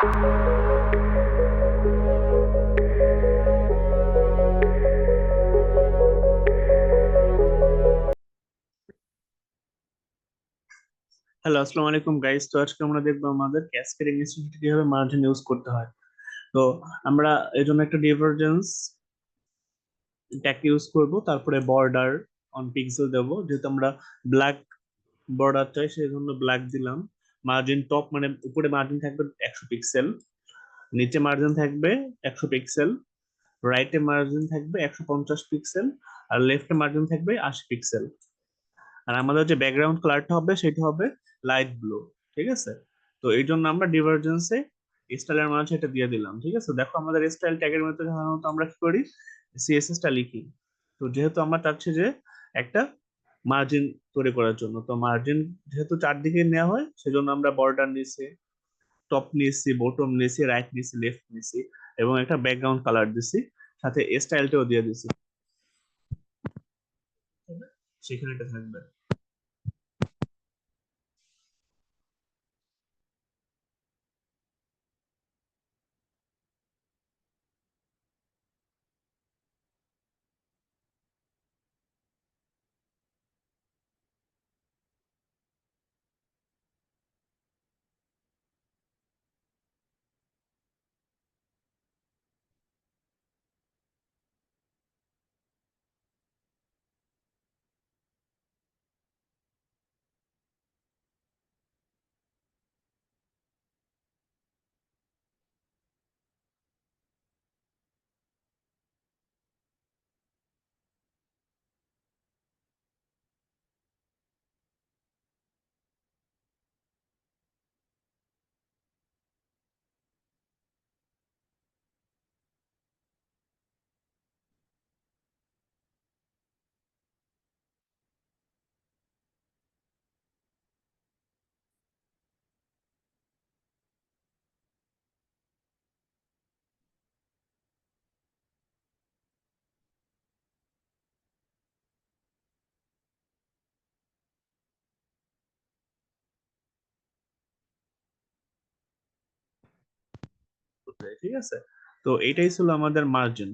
Hello, আসসালামু আলাইকুম guys. তো আজকে আমরা দেখবো আমাদের ক্যাসকেডিং ইনস্টিটিউটে কিভাবে মার্জিন ইউজ করতে হয়। তো আমরা এই জন্য একটা ডিভারজেন্স ট্যাগ ইউজ করব, তারপরে বর্ডার অন পিক্সেল দেব। যেহেতু আমরা ব্ল্যাক বর্ডার চাই সেই জন্য ব্ল্যাক দিলাম। মার্জিন টপ মানে উপরে মার্জিন থাকবে 100 পিক্সেল, নিচে মার্জিন থাকবে 100 পিক্সেল, রাইটে মার্জিন থাকবে 150 পিক্সেল, আর লেফটে মার্জিন থাকবে 80 পিক্সেল। আর আমাদের যে ব্যাকগ্রাউন্ড কালারটা হবে সেটা হবে লাইট ব্লু। ঠিক আছে? তো এই জন্য আমরা ডিভারজেন্সে স্টাইলের মাঝে এটা দিয়ে দিলাম। ঠিক আছে, দেখো আমাদের স্টাইল ট্যাগের মধ্যে সাধারণত আমরা কি করি, সিএসএস টা লিখি। তো যেহেতু আমরা চাচ্ছি যে একটা মার্জিন তৈরি করার জন্য, তো মার্জিন যেহেতু চারদিকে নেওয়া হয় সেজন্য আমরা বর্ডার নিছি, টপ নিয়েছি, বটম নিয়েছি, রাইট নিয়েছি, লেফট নিয়েছি, এবং একটা ব্যাকগ্রাউন্ড কালার দিছি, সাথে স্টাইলটাও দিয়ে দিছি। সেখানে এটা থাকবে। ঠিক আছে, তো এটাই ছিল আমাদের মার্জিন।